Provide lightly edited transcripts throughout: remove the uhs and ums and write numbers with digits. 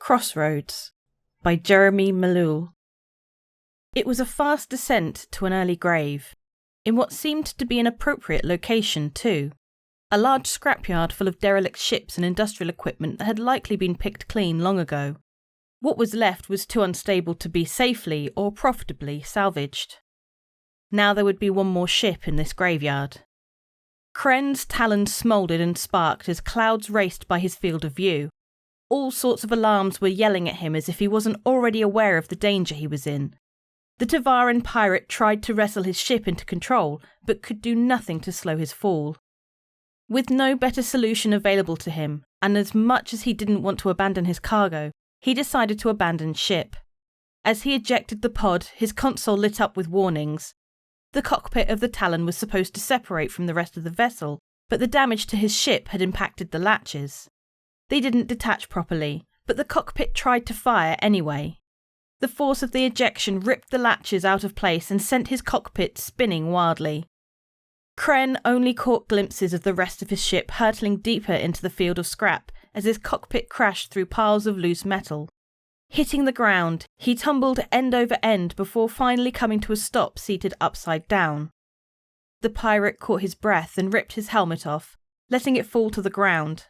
Crossroads by Jeremy Malul. It was a fast descent to an early grave, in what seemed to be an appropriate location too. A large scrapyard full of derelict ships and industrial equipment that had likely been picked clean long ago. What was left was too unstable to be safely or profitably salvaged. Now there would be one more ship in this graveyard. Kren's talons smouldered and sparked as clouds raced by his field of view. All sorts of alarms were yelling at him as if he wasn't already aware of the danger he was in. The Tavaran pirate tried to wrestle his ship into control, but could do nothing to slow his fall. With no better solution available to him, and as much as he didn't want to abandon his cargo, he decided to abandon ship. As he ejected the pod, his console lit up with warnings. The cockpit of the Talon was supposed to separate from the rest of the vessel, but the damage to his ship had impacted the latches. They didn't detach properly, but the cockpit tried to fire anyway. The force of the ejection ripped the latches out of place and sent his cockpit spinning wildly. Kren only caught glimpses of the rest of his ship hurtling deeper into the field of scrap as his cockpit crashed through piles of loose metal. Hitting the ground, he tumbled end over end before finally coming to a stop seated upside down. The pirate caught his breath and ripped his helmet off, letting it fall to the ground.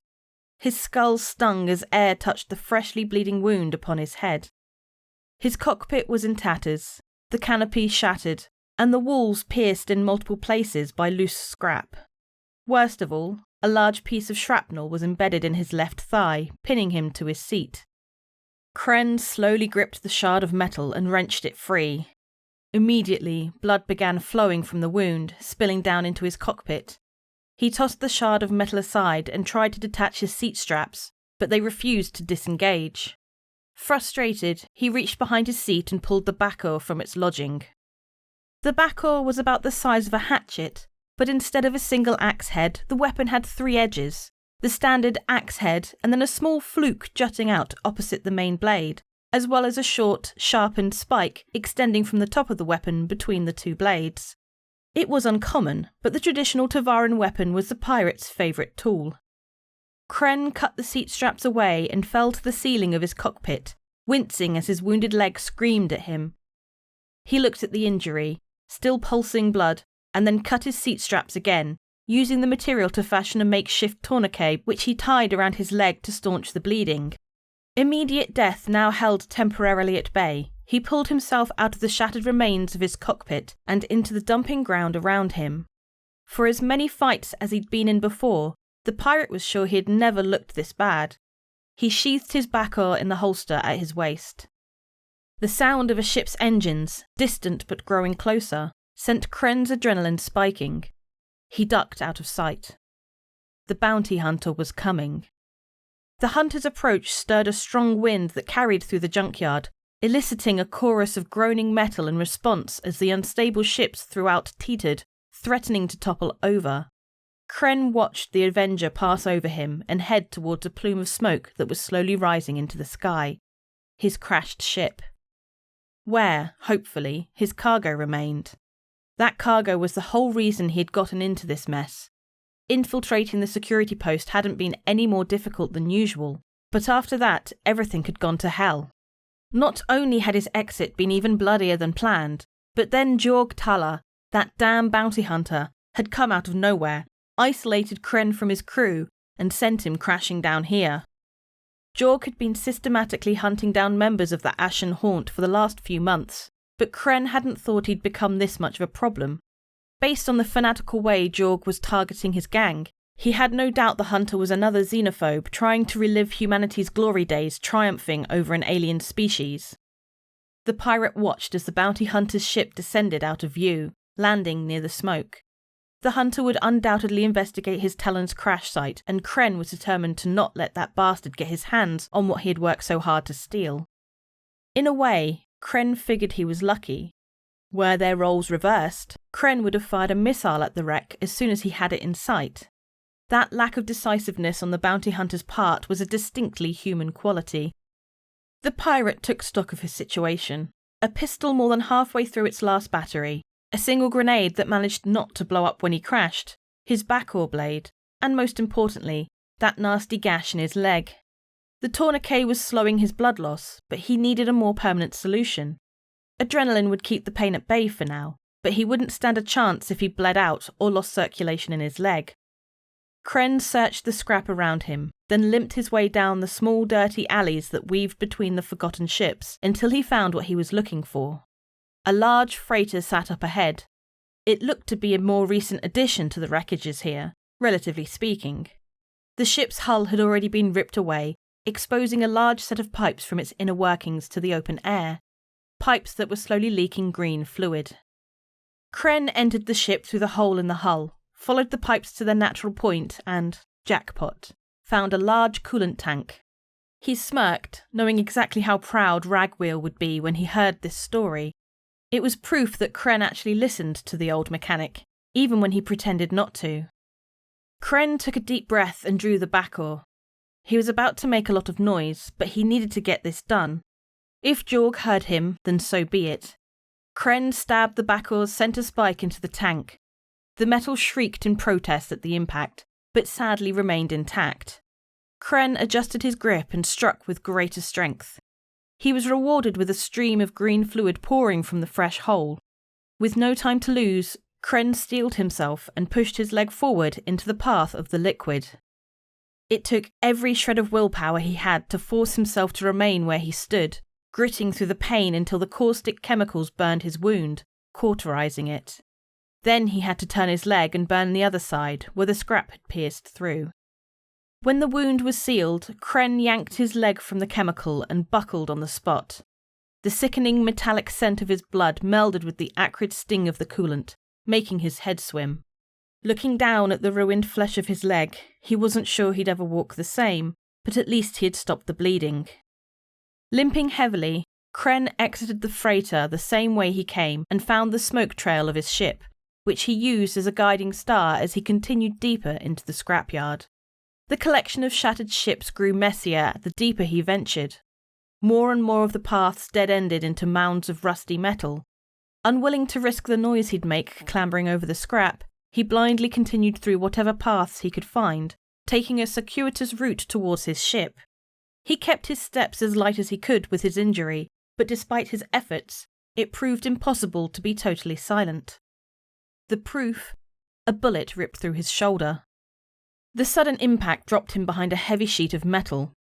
His skull stung as air touched the freshly bleeding wound upon his head. His cockpit was in tatters, the canopy shattered, and the walls pierced in multiple places by loose scrap. Worst of all, a large piece of shrapnel was embedded in his left thigh, pinning him to his seat. Kren slowly gripped the shard of metal and wrenched it free. Immediately, blood began flowing from the wound, spilling down into his cockpit. He tossed the shard of metal aside and tried to detach his seat straps, but they refused to disengage. Frustrated, he reached behind his seat and pulled the backhoe from its lodging. The backhoe was about the size of a hatchet, but instead of a single axe head, the weapon had 3 edges, the standard axe head and then a small fluke jutting out opposite the main blade, as well as a short, sharpened spike extending from the top of the weapon between the 2 blades. It was uncommon, but the traditional Tavaran weapon was the pirate's favourite tool. Kren cut the seat straps away and fell to the ceiling of his cockpit, wincing as his wounded leg screamed at him. He looked at the injury, still pulsing blood, and then cut his seat straps again, using the material to fashion a makeshift tourniquet which he tied around his leg to staunch the bleeding. Immediate death now held temporarily at bay. He pulled himself out of the shattered remains of his cockpit and into the dumping ground around him. For as many fights as he'd been in before, the pirate was sure he had never looked this bad. He sheathed his backhoe in the holster at his waist. The sound of a ship's engines, distant but growing closer, sent Kren's adrenaline spiking. He ducked out of sight. The bounty hunter was coming. The hunter's approach stirred a strong wind that carried through the junkyard, eliciting a chorus of groaning metal in response as the unstable ships throughout teetered, threatening to topple over. Kren watched the Avenger pass over him and head towards a plume of smoke that was slowly rising into the sky. His crashed ship. Where, hopefully, his cargo remained. That cargo was the whole reason he had gotten into this mess. Infiltrating the security post hadn't been any more difficult than usual, but after that, everything had gone to hell. Not only had his exit been even bloodier than planned, but then Jorg Tala, that damn bounty hunter, had come out of nowhere, isolated Kren from his crew, and sent him crashing down here. Jorg had been systematically hunting down members of the Ashen Haunt for the last few months, but Kren hadn't thought he'd become this much of a problem. Based on the fanatical way Jorg was targeting his gang, he had no doubt the hunter was another xenophobe trying to relive humanity's glory days triumphing over an alien species. The pirate watched as the bounty hunter's ship descended out of view, landing near the smoke. The hunter would undoubtedly investigate his Talon's crash site, and Kren was determined to not let that bastard get his hands on what he had worked so hard to steal. In a way, Kren figured he was lucky. Were their roles reversed, Kren would have fired a missile at the wreck as soon as he had it in sight. That lack of decisiveness on the bounty hunter's part was a distinctly human quality. The pirate took stock of his situation. A pistol more than halfway through its last battery, a single grenade that managed not to blow up when he crashed, his backhoe blade, and most importantly, that nasty gash in his leg. The tourniquet was slowing his blood loss, but he needed a more permanent solution. Adrenaline would keep the pain at bay for now, but he wouldn't stand a chance if he bled out or lost circulation in his leg. Kren searched the scrap around him, then limped his way down the small dirty alleys that weaved between the forgotten ships until he found what he was looking for. A large freighter sat up ahead. It looked to be a more recent addition to the wreckages here, relatively speaking. The ship's hull had already been ripped away, exposing a large set of pipes from its inner workings to the open air, pipes that were slowly leaking green fluid. Kren entered the ship through the hole in the hull, followed the pipes to their natural point and, jackpot, found a large coolant tank. He smirked, knowing exactly how proud Ragwheel would be when he heard this story. It was proof that Kren actually listened to the old mechanic, even when he pretended not to. Kren took a deep breath and drew the back oar. He was about to make a lot of noise, but he needed to get this done. If Jorg heard him, then so be it. Kren stabbed the back oar's centre spike into the tank. The metal shrieked in protest at the impact, but sadly remained intact. Kren adjusted his grip and struck with greater strength. He was rewarded with a stream of green fluid pouring from the fresh hole. With no time to lose, Kren steeled himself and pushed his leg forward into the path of the liquid. It took every shred of willpower he had to force himself to remain where he stood, gritting through the pain until the caustic chemicals burned his wound, cauterizing it. Then he had to turn his leg and burn the other side, where the scrap had pierced through. When the wound was sealed, Kren yanked his leg from the chemical and buckled on the spot. The sickening metallic scent of his blood melded with the acrid sting of the coolant, making his head swim. Looking down at the ruined flesh of his leg, he wasn't sure he'd ever walk the same, but at least he had stopped the bleeding. Limping heavily, Kren exited the freighter the same way he came and found the smoke trail of his ship, which he used as a guiding star as he continued deeper into the scrapyard. The collection of shattered ships grew messier the deeper he ventured. More and more of the paths dead-ended into mounds of rusty metal. Unwilling to risk the noise he'd make clambering over the scrap, he blindly continued through whatever paths he could find, taking a circuitous route towards his ship. He kept his steps as light as he could with his injury, but despite his efforts, it proved impossible to be totally silent. The proof: a bullet ripped through his shoulder. The sudden impact dropped him behind a heavy sheet of metal.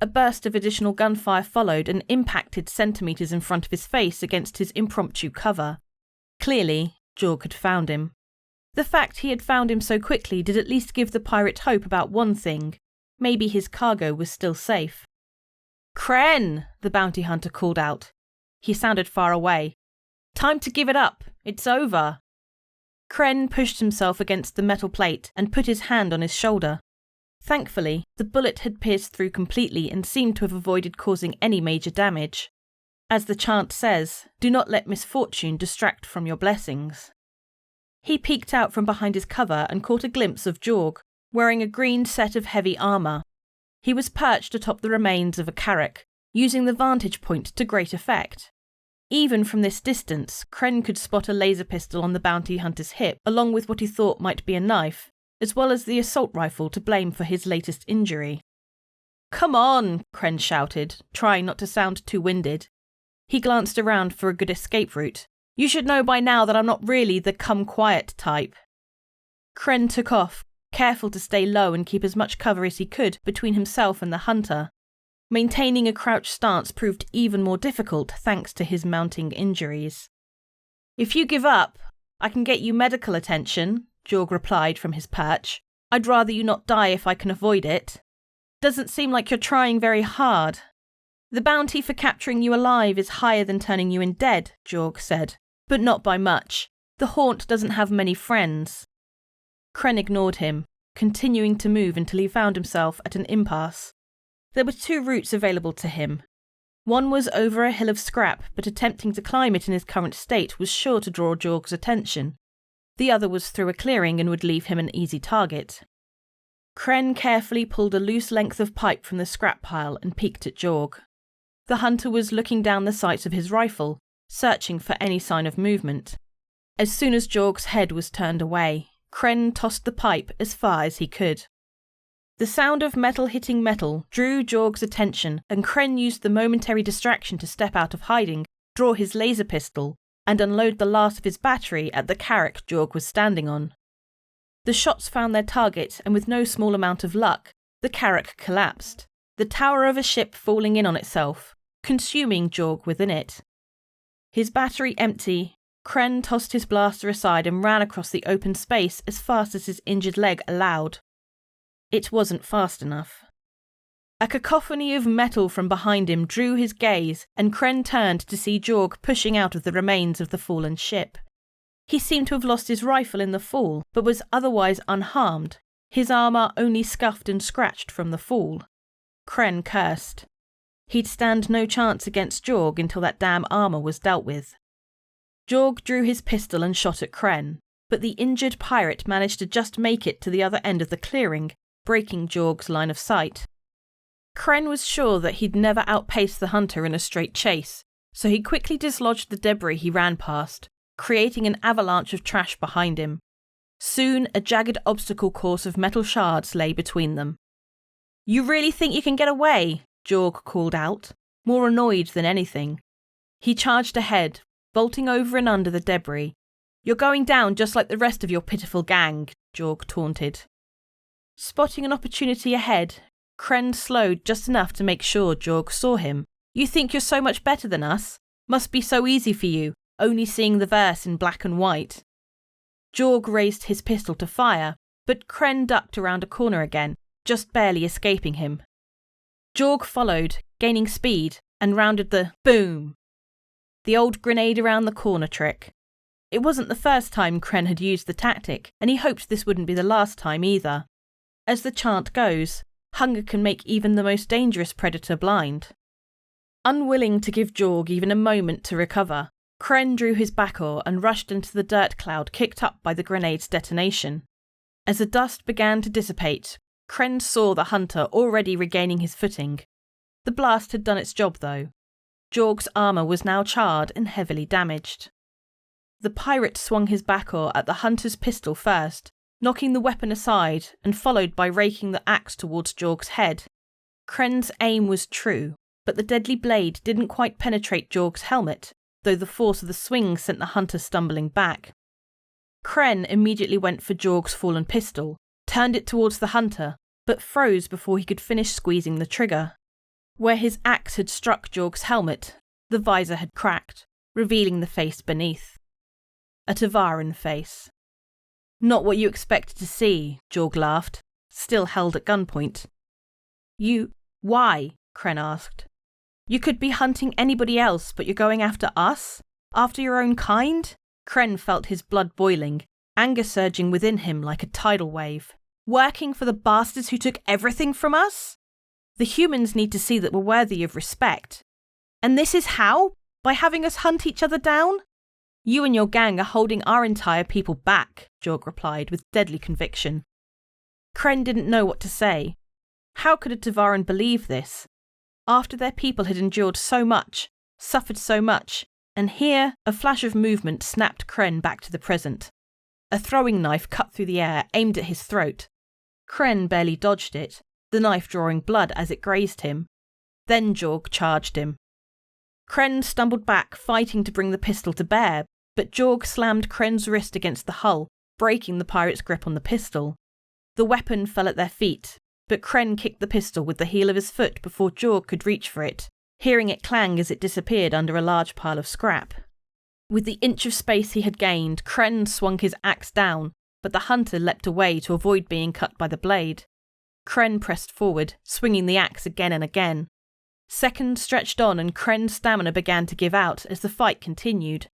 A burst of additional gunfire followed and impacted centimetres in front of his face against his impromptu cover. Clearly, Jorg had found him. The fact he had found him so quickly did at least give the pirate hope about one thing. Maybe his cargo was still safe. "Kren!" the bounty hunter called out. He sounded far away. "Time to give it up. It's over." Kren pushed himself against the metal plate and put his hand on his shoulder. Thankfully, the bullet had pierced through completely and seemed to have avoided causing any major damage. As the chant says, do not let misfortune distract from your blessings. He peeked out from behind his cover and caught a glimpse of Jorg, wearing a green set of heavy armour. He was perched atop the remains of a carrack, using the vantage point to great effect. Even from this distance, Kren could spot a laser pistol on the bounty hunter's hip, along with what he thought might be a knife, as well as the assault rifle to blame for his latest injury. "Come on!" Kren shouted, trying not to sound too winded. He glanced around for a good escape route. "You should know by now that I'm not really the come quiet type." Kren took off, careful to stay low and keep as much cover as he could between himself and the hunter. Maintaining a crouched stance proved even more difficult thanks to his mounting injuries. "If you give up, I can get you medical attention," Jorg replied from his perch. "I'd rather you not die if I can avoid it. Doesn't seem like you're trying very hard." "The bounty for capturing you alive is higher than turning you in dead," Jorg said, "but not by much. The haunt doesn't have many friends." Kren ignored him, continuing to move until he found himself at an impasse. There were two routes available to him. One was over a hill of scrap, but attempting to climb it in his current state was sure to draw Jorg's attention. The other was through a clearing and would leave him an easy target. Kren carefully pulled a loose length of pipe from the scrap pile and peeked at Jorg. The hunter was looking down the sights of his rifle, searching for any sign of movement. As soon as Jorg's head was turned away, Kren tossed the pipe as far as he could. The sound of metal hitting metal drew Jorg's attention, and Kren used the momentary distraction to step out of hiding, draw his laser pistol, and unload the last of his battery at the carrack Jorg was standing on. The shots found their target, and with no small amount of luck, the carrack collapsed, the tower of a ship falling in on itself, consuming Jorg within it. His battery empty, Kren tossed his blaster aside and ran across the open space as fast as his injured leg allowed. It wasn't fast enough. A cacophony of metal from behind him drew his gaze, and Kren turned to see Jorg pushing out of the remains of the fallen ship. He seemed to have lost his rifle in the fall, but was otherwise unharmed, his armour only scuffed and scratched from the fall. Kren cursed. He'd stand no chance against Jorg until that damn armour was dealt with. Jorg drew his pistol and shot at Kren, but the injured pirate managed to just make it to the other end of the clearing, breaking Jorg's line of sight. Kren was sure that he'd never outpace the hunter in a straight chase, so he quickly dislodged the debris he ran past, creating an avalanche of trash behind him. Soon, a jagged obstacle course of metal shards lay between them. "You really think you can get away?" Jorg called out, more annoyed than anything. He charged ahead, bolting over and under the debris. "You're going down just like the rest of your pitiful gang," Jorg taunted. Spotting an opportunity ahead, Kren slowed just enough to make sure Jorg saw him. "You think you're so much better than us? Must be so easy for you, only seeing the verse in black and white." Jorg raised his pistol to fire, but Kren ducked around a corner again, just barely escaping him. Jorg followed, gaining speed, and rounded the boom. The old grenade around the corner trick. It wasn't the first time Kren had used the tactic, and he hoped this wouldn't be the last time either. As the chant goes, hunger can make even the most dangerous predator blind. Unwilling to give Jorg even a moment to recover, Kren drew his backor and rushed into the dirt cloud kicked up by the grenade's detonation. As the dust began to dissipate, Kren saw the hunter already regaining his footing. The blast had done its job though. Jorg's armour was now charred and heavily damaged. The pirate swung his backor at the hunter's pistol first, knocking the weapon aside and followed by raking the axe towards Jorg's head. Kren's aim was true, but the deadly blade didn't quite penetrate Jorg's helmet, though the force of the swing sent the hunter stumbling back. Kren immediately went for Jorg's fallen pistol, turned it towards the hunter, but froze before he could finish squeezing the trigger. Where his axe had struck Jorg's helmet, the visor had cracked, revealing the face beneath. A Tavaran face. "Not what you expected to see," Jorg laughed, still held at gunpoint. Why?" Kren asked. "You could be hunting anybody else, but you're going after us? After your own kind?" Kren felt his blood boiling, anger surging within him like a tidal wave. "Working for the bastards who took everything from us? The humans need to see that we're worthy of respect. And this is how? By having us hunt each other down? You and your gang are holding our entire people back," Jorg replied with deadly conviction. Kren didn't know what to say. How could a Tavaran believe this? After their people had endured so much, suffered so much, and here a flash of movement snapped Kren back to the present. A throwing knife cut through the air, aimed at his throat. Kren barely dodged it, the knife drawing blood as it grazed him. Then Jorg charged him. Kren stumbled back, fighting to bring the pistol to bear, but Jorg slammed Kren's wrist against the hull, breaking the pirate's grip on the pistol. The weapon fell at their feet, but Kren kicked the pistol with the heel of his foot before Jorg could reach for it, hearing it clang as it disappeared under a large pile of scrap. With the inch of space he had gained, Kren swung his axe down, but the hunter leapt away to avoid being cut by the blade. Kren pressed forward, swinging the axe again and again. Seconds stretched on and Kren's stamina began to give out as the fight continued.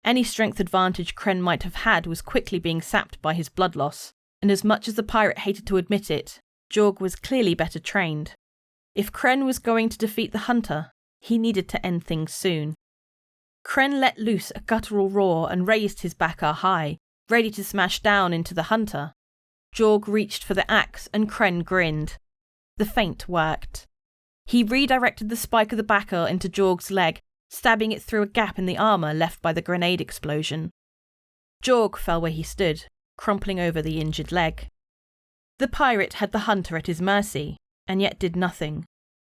Any strength advantage Kren might have had was quickly being sapped by his blood loss, and as much as the pirate hated to admit it, Jorg was clearly better trained. If Kren was going to defeat the hunter, he needed to end things soon. Kren let loose a guttural roar and raised his backar high, ready to smash down into the hunter. Jorg reached for the axe and Kren grinned. The feint worked. He redirected the spike of the backar into Jorg's leg, stabbing it through a gap in the armour left by the grenade explosion. Jorg fell where he stood, crumpling over the injured leg. The pirate had the hunter at his mercy, and yet did nothing.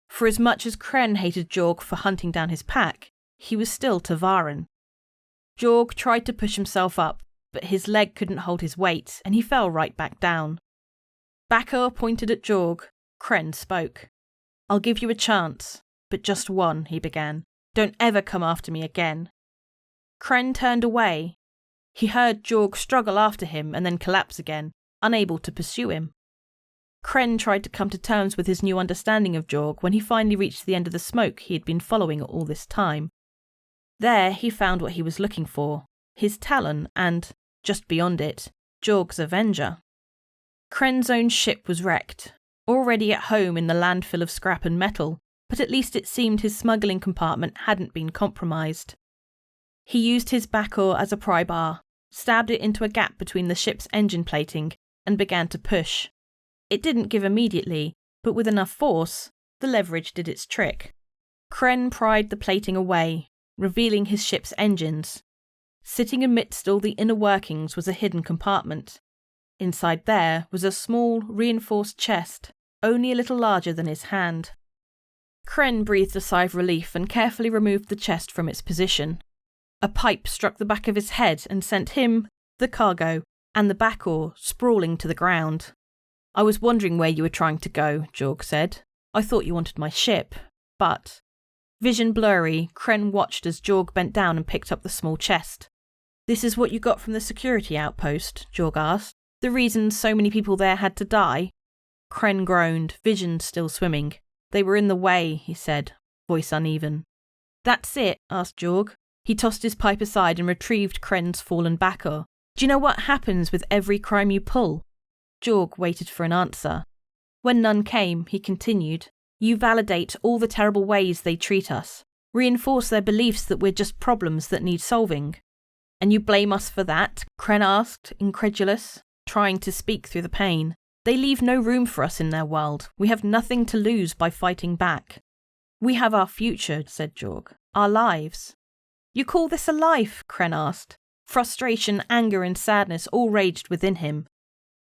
For as much as Kren hated Jorg for hunting down his pack, he was still Tavaran. Jorg tried to push himself up, but his leg couldn't hold his weight, and he fell right back down. Bakor pointed at Jorg. Kren spoke. "I'll give you a chance, but just one," he began. "Don't ever come after me again." Kren turned away. He heard Jorg struggle after him and then collapse again, unable to pursue him. Kren tried to come to terms with his new understanding of Jorg when he finally reached the end of the smoke he had been following all this time. There he found what he was looking for, his Talon and, just beyond it, Jorg's Avenger. Kren's own ship was wrecked, already at home in the landfill of scrap and metal, but at least it seemed his smuggling compartment hadn't been compromised. He used his Bakor as a pry bar, stabbed it into a gap between the ship's engine plating, and began to push. It didn't give immediately, but with enough force, the leverage did its trick. Kren pried the plating away, revealing his ship's engines. Sitting amidst all the inner workings was a hidden compartment. Inside there was a small, reinforced chest, only a little larger than his hand. Kren breathed a sigh of relief and carefully removed the chest from its position. A pipe struck the back of his head and sent him, the cargo, and the Bakor sprawling to the ground. "I was wondering where you were trying to go," Jorg said. "I thought you wanted my ship, but..." Vision blurry, Kren watched as Jorg bent down and picked up the small chest. "This is what you got from the security outpost?" Jorg asked. "The reason so many people there had to die?" Kren groaned, Vision still swimming. "They were in the way," he said, voice uneven. "That's it?" asked Jorg. He tossed his pipe aside and retrieved Kren's fallen Bakor. "Do you know what happens with every crime you pull?" Jorg waited for an answer. When none came, he continued. "You validate all the terrible ways they treat us, reinforce their beliefs that we're just problems that need solving." "And you blame us for that?" Kren asked, incredulous, trying to speak through the pain. "They leave no room for us in their world. We have nothing to lose by fighting back." "We have our future," said Jorg. "Our lives." "You call this a life?" Kren asked. Frustration, anger and sadness all raged within him.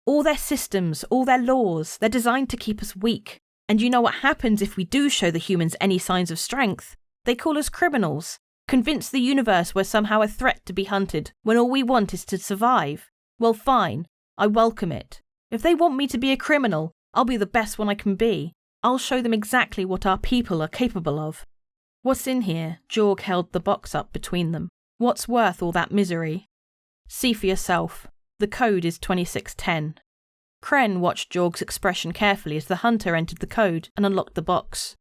"All their systems, all their laws, they're designed to keep us weak. And you know what happens if we do show the humans any signs of strength? They call us criminals, convince the universe we're somehow a threat to be hunted when all we want is to survive. Well, fine, I welcome it. If they want me to be a criminal, I'll be the best one I can be. I'll show them exactly what our people are capable of." "What's in here?" Jorg held the box up between them. "What's worth all that misery?" "See for yourself. The code is 2610. Kren watched Jorg's expression carefully as the hunter entered the code and unlocked the box.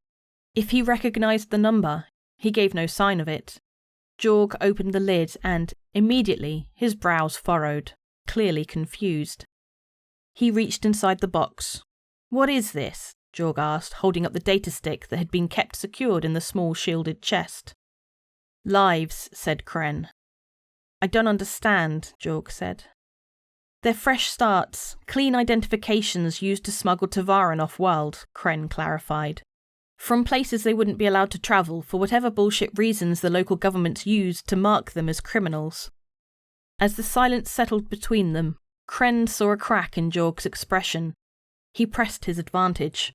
If he recognized the number, he gave no sign of it. Jorg opened the lid and, immediately, his brows furrowed, clearly confused. He reached inside the box. "What is this?" Jorg asked, holding up the data stick that had been kept secured in the small shielded chest. "Lives," said Kren. "I don't understand," Jorg said. "They're fresh starts, clean identifications used to smuggle Tavaran off-world," Kren clarified. "From places they wouldn't be allowed to travel for whatever bullshit reasons the local governments used to mark them as criminals." As the silence settled between them, Kren saw a crack in Jorg's expression. He pressed his advantage.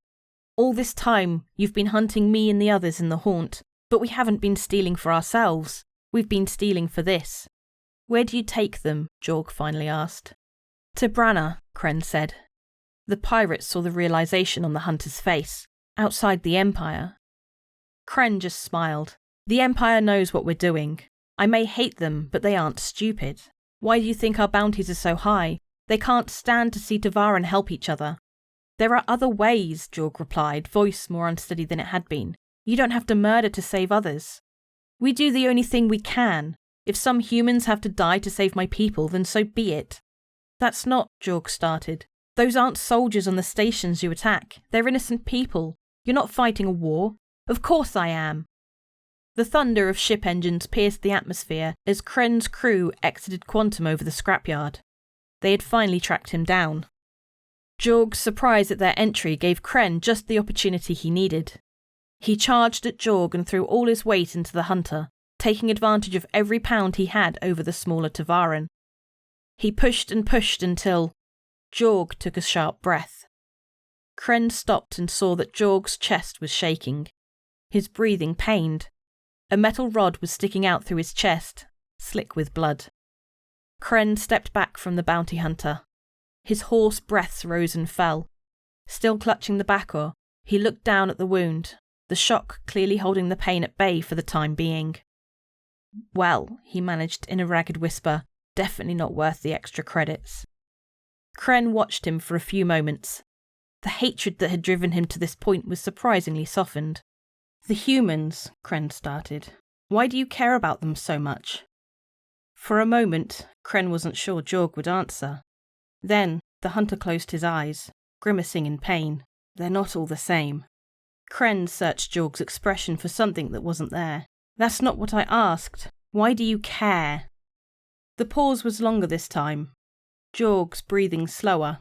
"All this time, you've been hunting me and the others in the haunt, but we haven't been stealing for ourselves. We've been stealing for this." "Where do you take them?" Jorg finally asked. "To Branna," Kren said. The pirate saw the realization on the hunter's face. "Outside the Empire." Kren just smiled. "The Empire knows what we're doing. I may hate them, but they aren't stupid. Why do you think our bounties are so high? They can't stand to see Tavaran help each other." "There are other ways," Jorg replied, voice more unsteady than it had been. "You don't have to murder to save others. We do the only thing we can. If some humans have to die to save my people, then so be it." "That's not," Jorg started. "Those aren't soldiers on the stations you attack. They're innocent people. You're not fighting a war." "Of course I am." The thunder of ship engines pierced the atmosphere as Kren's crew exited Quantum over the scrapyard. They had finally tracked him down. Jorg's surprise at their entry gave Kren just the opportunity he needed. He charged at Jorg and threw all his weight into the hunter, taking advantage of every pound he had over the smaller Tavaran. He pushed and pushed until... Jorg took a sharp breath. Kren stopped and saw that Jorg's chest was shaking. His breathing pained. A metal rod was sticking out through his chest, slick with blood. Kren stepped back from the bounty hunter. His hoarse breaths rose and fell. Still clutching the back oar, he looked down at the wound, the shock clearly holding the pain at bay for the time being. Well, he managed in a ragged whisper, definitely not worth the extra credits. Kren watched him for a few moments. The hatred that had driven him to this point was surprisingly softened. The humans, Kren started. Why do you care about them so much? For a moment, Kren wasn't sure Jorg would answer. Then, the hunter closed his eyes, grimacing in pain. They're not all the same. Kren searched Jorg's expression for something that wasn't there. That's not what I asked. Why do you care? The pause was longer this time. Jorg's breathing slower.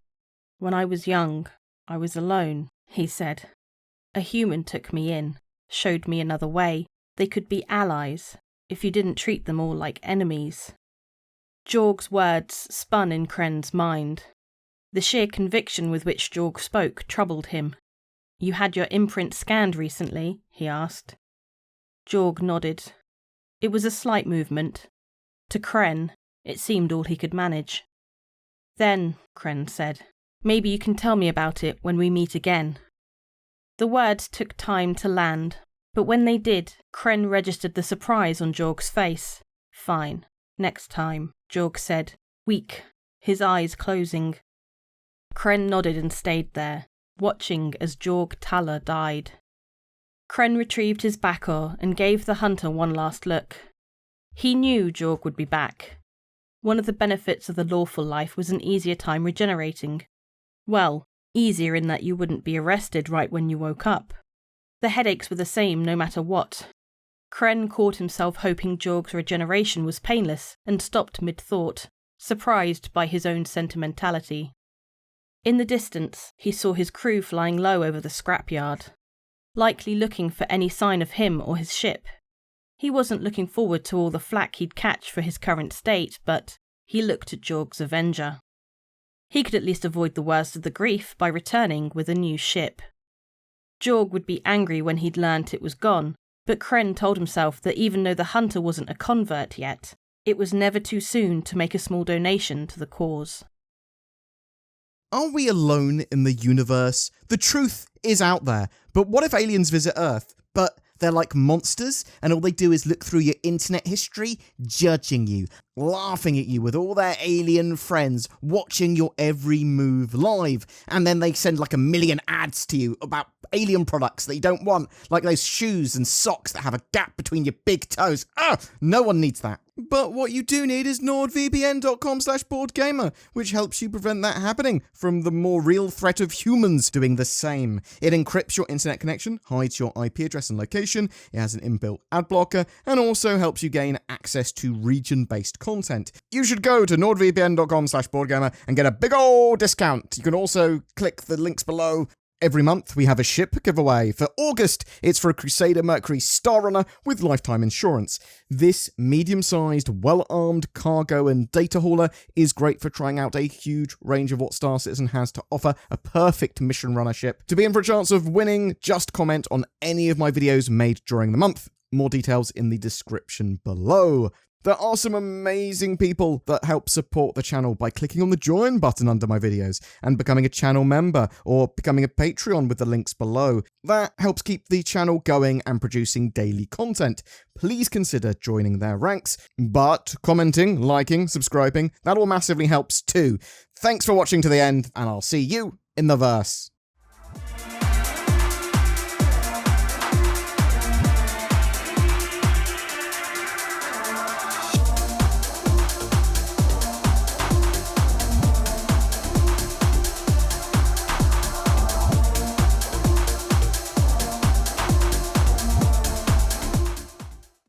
When I was young, I was alone, he said. A human took me in, showed me another way. They could be allies, if you didn't treat them all like enemies. Jorg's words spun in Kren's mind. The sheer conviction with which Jorg spoke troubled him. You had your imprint scanned recently, he asked. Jorg nodded. It was a slight movement. To Kren, it seemed all he could manage. Then, Kren said, maybe you can tell me about it when we meet again. The words took time to land, but when they did, Kren registered the surprise on Jorg's face. Fine. Next time, Jorg said, weak, his eyes closing. Kren nodded and stayed there, watching as Jorg Talla died. Kren retrieved his back oar and gave the hunter one last look. He knew Jorg would be back. One of the benefits of the lawful life was an easier time regenerating. Well, easier in that you wouldn't be arrested right when you woke up. The headaches were the same no matter what. Kren caught himself hoping Jorg's regeneration was painless and stopped mid-thought, surprised by his own sentimentality. In the distance, he saw his crew flying low over the scrapyard, likely looking for any sign of him or his ship. He wasn't looking forward to all the flack he'd catch for his current state, but he looked at Jorg's Avenger. He could at least avoid the worst of the grief by returning with a new ship. Jorg would be angry when he'd learnt it was gone, but Kren told himself that even though the hunter wasn't a convert yet, it was never too soon to make a small donation to the cause. Are we alone in the universe? The truth is out there, but what if aliens visit Earth? But they're like monsters, and all they do is look through your internet history, judging you, laughing at you with all their alien friends, watching your every move live, and then they send like 1 million ads to you about alien products that you don't want, like those shoes and socks that have a gap between your big toes. No one needs that. But what you do need is nordvpn.com/BoredGamer, which helps you prevent that happening from the more real threat of humans doing the same. It encrypts your internet connection, hides your IP address and location, it has an inbuilt ad blocker, and also helps you gain access to region-based content. You should go to nordvpn.com/BoredGamer and get a big old discount. You can also click the links below. Every month, we have a ship giveaway. For August, it's for a Crusader Mercury Star Runner with lifetime insurance. This medium-sized, well-armed cargo and data hauler is great for trying out a huge range of what Star Citizen has to offer, a perfect mission runner ship. To be in for a chance of winning, just comment on any of my videos made during the month. More details in the description below. There are some amazing people that help support the channel by clicking on the join button under my videos and becoming a channel member or becoming a Patreon with the links below. That helps keep the channel going and producing daily content. Please consider joining their ranks, but commenting, liking, subscribing, that all massively helps too. Thanks for watching to the end, and I'll see you in the verse.